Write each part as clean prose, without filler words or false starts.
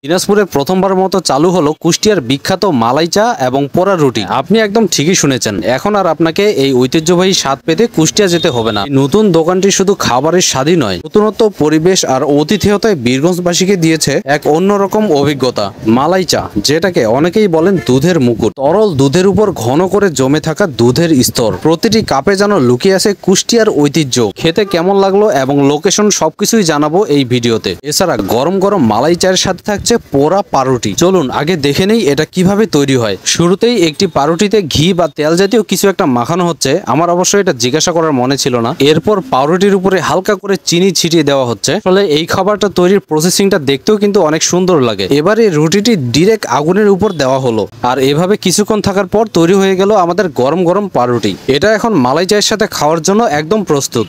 দিনাজপুরে প্রথমবারের মতো চালু হলো কুষ্টিয়ার বিখ্যাত মালাই চা এবং পোড়া রুটি। আপনি একদম ঠিকই শুনেছেন, এখন আর আপনাকে এই ঐতিহ্যবাহী স্বাদ পেতে কুষ্টিয়া যেতে হবে না। নতুন দোকানটি শুধু খাবারের স্বাদই নয়, নতুনত্ব, পরিবেশ আর অতিথেয়তায় বীরগঞ্জবাসীকে দিয়েছে এক অন্যরকম অভিজ্ঞতা। মালাই চা, যেটাকে অনেকেই বলেন দুধের মুকুট, তরল দুধের উপর ঘন করে জমে থাকা দুধের স্তর, প্রতিটি কাপে যেন লুকিয়ে আছে কুষ্টিয়ার ঐতিহ্য। খেতে কেমন লাগলো এবং লোকেশন সবকিছুই জানাবো এই ভিডিওতে। এছাড়া গরম গরম মালাই চায়ের সাথে থাকছে পোড়া পাউরুটি। চলুন আগে দেখে নেই এটা কিভাবে তৈরি হয়। শুরুতেই একটি পাউরুটিতে ঘি বা তেল জাতীয় কিছু একটা মাখানো হচ্ছে। আমার অবশ্যই এটা জিজ্ঞাসা করার মনে ছিল না। এরপর পাউরুটির উপরে হালকা করে চিনি ছিটিয়ে দেওয়া হচ্ছে। আসলে এই খাবারটা তৈরির প্রসেসিংটা দেখতেও কিন্তু অনেক সুন্দর লাগে। এবারে রুটিটি ডিরেক্ট আগুনের উপর দেওয়া হলো, আর এভাবে কিছুক্ষণ থাকার পর তৈরি হয়ে গেল আমাদের গরম গরম পাউরুটি। এটা এখন মালাই চায়ের সাথে খাওয়ার জন্য একদম প্রস্তুত।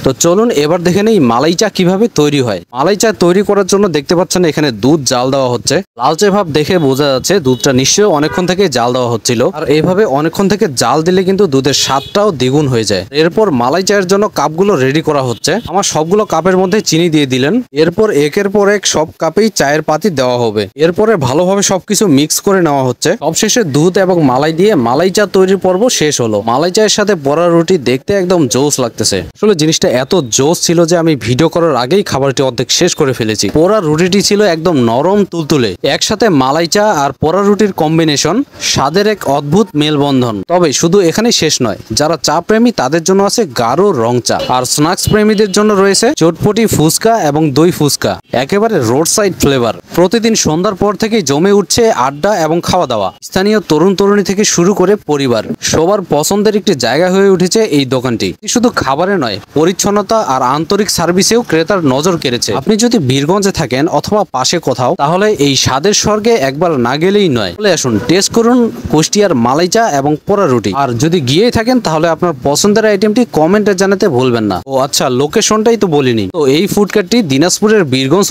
তো চলুন এবার দেখে নেই মালাই চা কিভাবে তৈরি হয়। মালাই চা তৈরি করার জন্য দেখতে পাচ্ছেন এখানে দুধ জাল দেওয়া হচ্ছে। লালচে ভাব দেখে বোঝা যাচ্ছে দুধটা নিশ্চয়ই অনেকক্ষণ থেকে জাল দেওয়া হচ্ছিল। আর এইভাবে অনেকক্ষণ থেকে জাল দিলে কিন্তু দুধের স্বাদটাও দ্বিগুণ হয়ে যায়। এরপর মালাই চায়ের জন্য কাপগুলো রেডি করা হচ্ছে। আমার সবগুলো কাপের মধ্যে চিনি দিয়ে দিলেন। এরপর একের পর এক সব কাপেই চায়ের পাতি দেওয়া হবে। এরপরে ভালোভাবে সবকিছু মিক্স করে নেওয়া হচ্ছে। সবশেষে দুধ এবং মালাই দিয়ে মালাই চা তৈরির পর্ব শেষ হলো। মালাই চায়ের সাথে পোড়া রুটি দেখতে একদম জোস লাগতেছে। আসলে জিনিসটা এত জোস ছিল যে আমি ভিডিও করার আগেই খাবারটি অর্ধেক শেষ করে ফেলেছি। পোড়া রুটিটি ছিল একদম নরম তুলতুলে। একসাথে মালাই চা আর পোড়া রুটির কম্বিনেশন স্বাদের এক অদ্ভুত মেলবন্ধন। তবে শুধু এখানেই শেষ নয়, যারা চা প্রেমী তাদের জন্য আছে গাঢ় রং চা, আর স্ন্যাক্স প্রেমীদের জন্য রয়েছে চটপটি ফুচকা এবং দই ফুচকা, একেবারে রোড সাইড ফ্লেভার। প্রতিদিন সন্ধ্যার পর থেকেই জমে উঠছে আড্ডা এবং খাওয়া দাওয়া। স্থানীয় তরুণ তরুণী থেকে শুরু করে পরিবার, সবার পছন্দের একটি জায়গা হয়ে উঠেছে এই দোকানটি। শুধু খাবারে নয়, পরিচ্ছন্নতা আর আন্তরিক সার্ভিসেও ক্রেতার নজর কেড়েছে। আপনি যদি বীরগঞ্জে থাকেন অথবা পাশে কোথাও, তাহলে এই স্বাদের স্বর্গে একবার না গেলেই নয়। চলে আসুন, টেস্ট করুন কুষ্টিয়ার মালাই চা এবং পোড়া রুটি। আর যদি গিয়েই থাকেন তাহলে আপনার পছন্দের আইটেমটি কমেন্টে জানাতে ভুলবেন না। ও আচ্ছা, লোকেশনটাই তো বলিনি। তো এই ফুডকার্টটি দিনাজপুরের বীরগঞ্জ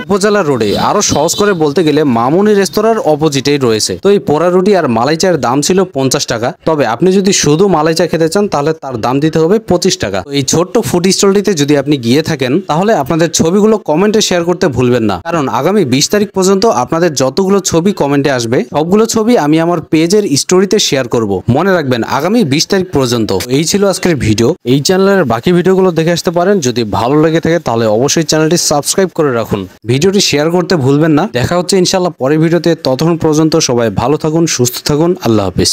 উপজেলা রোডে, আরো সহজ করে বলতে গেলে মামুনি রেস্তোরাঁর অপোজিটেই রয়েছে। তো এই পোড়া রুটি আর মালাই চায়ের দাম ছিল 50 টাকা। তবে আপনি যদি শুধু মালাই চা খেতে চান তাহলে তার দাম দিতে হবে 25 টাকা। এই ছোট্ট ফুড স্টলটিতে যদি আপনি গিয়ে থাকেন তাহলে আপনাদের ছবিগুলো কমেন্টে শেয়ার করতে ভুলবেন না, কারণ আগামী 20 তারিখ পর্যন্ত আপনাদের যতগুলো ছবি কমেন্টে আসবে সবগুলো ছবি আমি আমার পেজের স্টোরিতে শেয়ার করব। মনে রাখবেন, আগামী 20 তারিখ পর্যন্ত। এই ছিল আজকের ভিডিও। এই চ্যানেলের বাকি ভিডিওগুলো দেখে আসতে পারেন। যদি ভালো লেগে থাকে তাহলে অবশ্যই চ্যানেলটি সাবস্ক্রাইব করে রাখুন। ভিডিওটি শেয়ার করতে ভুলবেন না। দেখা হচ্ছে ইনশাআল্লাহ পরের ভিডিওতে। ততক্ষণ পর্যন্ত সবাই ভালো থাকুন, সুস্থ থাকুন। আল্লাহ হাফিজ।